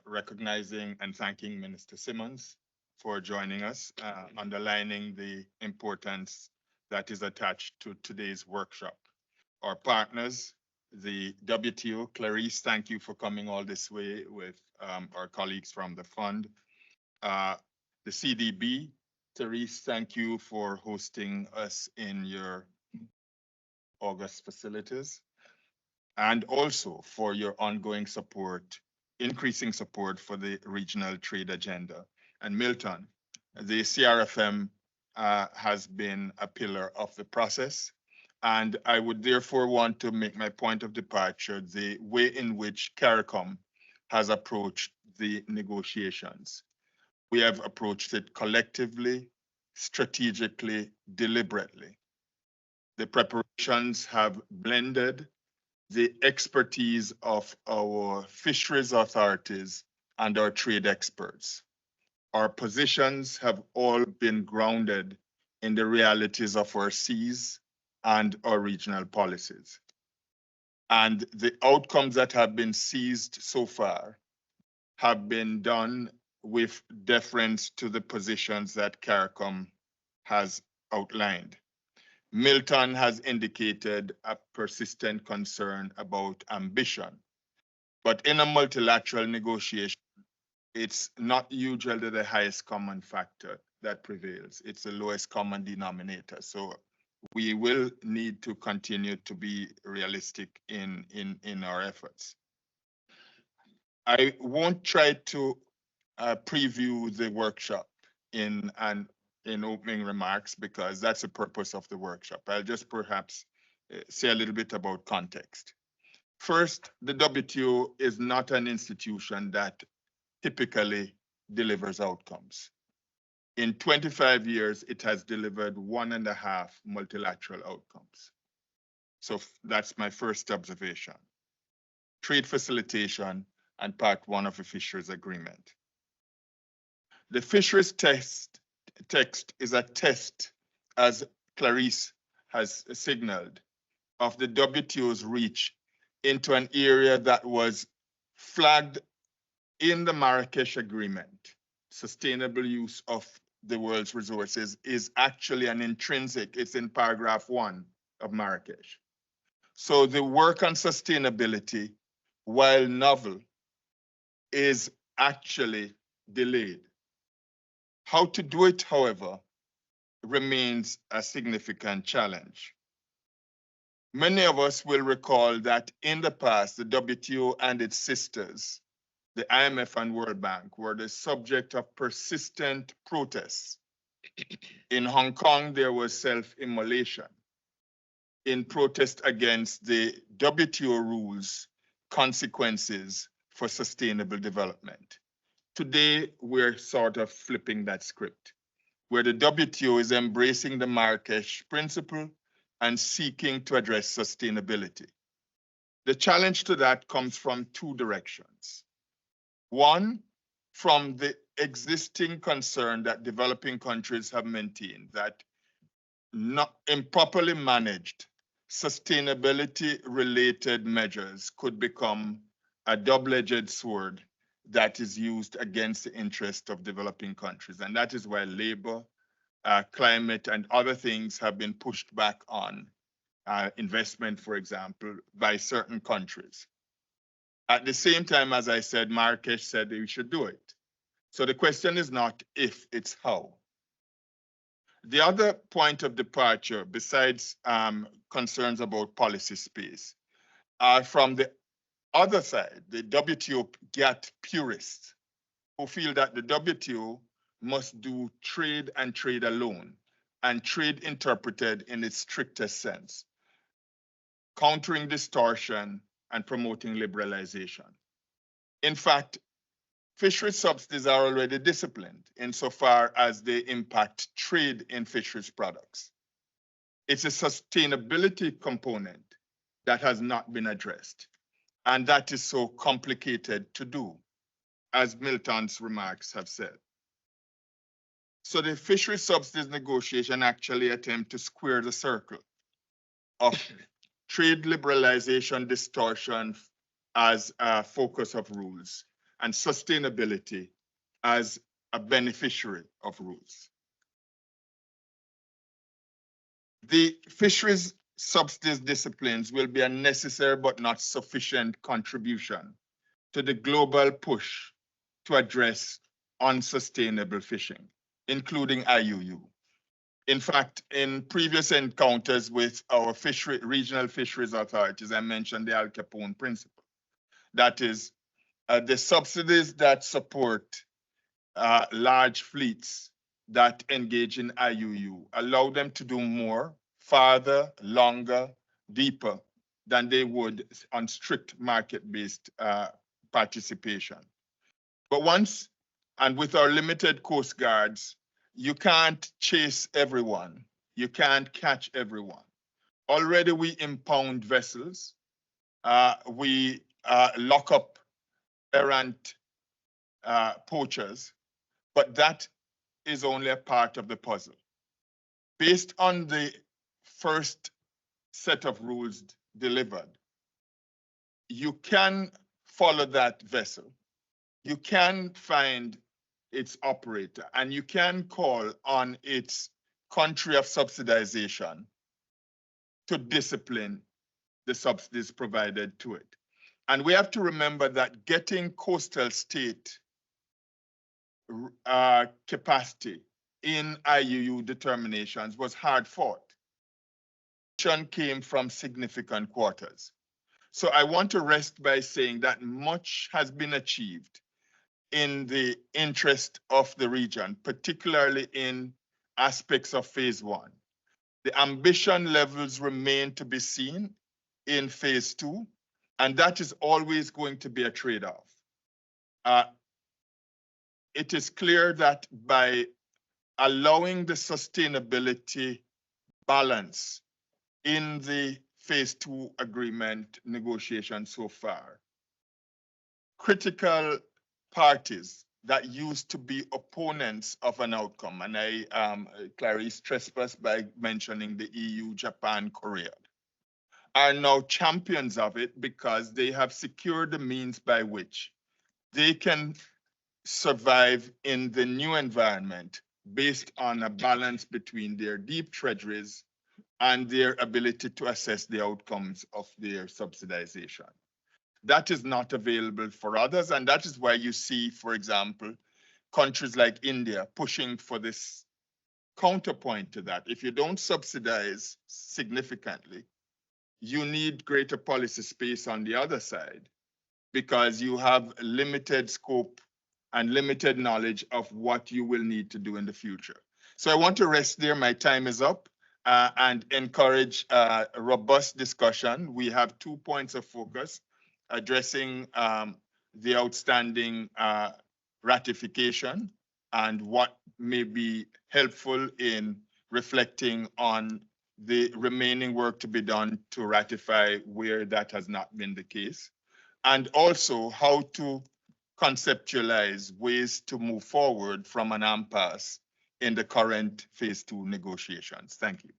recognizing and thanking Minister Simmons for joining us, underlining the importance that is attached to today's workshop. Our partners, the WTO, Clarice, thank you for coming all this way with our colleagues from the fund. The CDB, Therese, thank you for hosting us in your August facilities, and also for your ongoing support, increasing support for the regional trade agenda. And Milton, the CRFM has been a pillar of the process. And I would therefore want to make my point of departure the way in which CARICOM has approached the negotiations. We have approached it collectively, strategically, deliberately. The preparations have blended the expertise of our fisheries authorities and our trade experts. Our positions have all been grounded in the realities of our seas and our regional policies. And the outcomes that have been seized so far have been done with deference to the positions that CARICOM has outlined. Milton has indicated a persistent concern about ambition, but in a multilateral negotiation, it's not usually the highest common factor that prevails. It's the lowest common denominator. So we will need to continue to be realistic in our efforts. I won't try to preview the workshop in opening remarks, because that's the purpose of the workshop. I'll just perhaps say a little bit about context. First, the WTO is not an institution that typically delivers outcomes. In 25 years, it has delivered 1.5 multilateral outcomes. So that's my first observation. Trade facilitation and part 1 of the fisheries agreement. The fisheries text is a test, as Clarice has signaled, of the WTO's reach into an area that was flagged in the Marrakesh Agreement. Sustainable use of the world's resources is actually an intrinsic, it's in paragraph 1 of Marrakesh. So the work on sustainability, while novel, is actually delayed. How to do it, however, remains a significant challenge. Many of us will recall that in the past, the WTO and its sisters, the IMF and World Bank, were the subject of persistent protests. In Hong Kong, there was self-immolation in protest against the WTO rules, consequences for sustainable development. Today, we're sort of flipping that script, where the WTO is embracing the Marrakesh principle and seeking to address sustainability. The challenge to that comes from 2 directions. One, from the existing concern that developing countries have maintained that not improperly managed sustainability-related measures could become a double-edged sword that is used against the interest of developing countries. And that is why labor, climate, and other things have been pushed back on investment, for example, by certain countries. At the same time, as I said, Marrakesh said that we should do it. So the question is not if, it's how. The other point of departure, besides concerns about policy space, are from the other side, the WTO GATT purists, who feel that the WTO must do trade and trade alone, and trade interpreted in its strictest sense, countering distortion and promoting liberalization. In fact, fisheries subsidies are already disciplined insofar as they impact trade in fisheries products. It's a sustainability component that has not been addressed, and that is so complicated to do, as Milton's remarks have said. So the fisheries subsidies negotiation actually attempt to square the circle of trade liberalization distortion as a focus of rules, and sustainability as a beneficiary of rules. The fisheries subsidies disciplines will be a necessary but not sufficient contribution to the global push to address unsustainable fishing, including IUU. In fact, in previous encounters with our regional fisheries authorities, I mentioned the Al Capone principle. That is, the subsidies that support large fleets that engage in IUU allow them to do more, farther, longer, deeper than they would on strict market-based participation. But once, and with our limited coast guards, you can't chase everyone. You can't catch everyone. Already we impound vessels. We lock up errant poachers, but that is only a part of the puzzle. Based on the first set of rules delivered, you can follow that vessel. You can find its operator, and you can call on its country of subsidization to discipline the subsidies provided to it. And we have to remember that getting coastal state capacity in IUU determinations was hard fought. Came from significant quarters. So I want to rest by saying that much has been achieved in the interest of the region, particularly in aspects of phase one. The ambition levels remain to be seen in phase two, and that is always going to be a trade-off. It is clear that by allowing the sustainability balance in the phase two agreement negotiation so far, critical parties that used to be opponents of an outcome, and I Clarice trespassed by mentioning the EU, Japan, Korea, are now champions of it because they have secured the means by which they can survive in the new environment based on a balance between their deep treasuries and their ability to assess the outcomes of their subsidization. That is not available for others, and that is why you see, for example, countries like India pushing for this counterpoint to that. If you don't subsidize significantly, you need greater policy space on the other side because you have limited scope and limited knowledge of what you will need to do in the future. So I want to rest there. My time is up. And encourage a robust discussion. We have 2 points of focus addressing the outstanding ratification and what may be helpful in reflecting on the remaining work to be done to ratify where that has not been the case, and also how to conceptualize ways to move forward from an impasse in the current phase two negotiations. Thank you.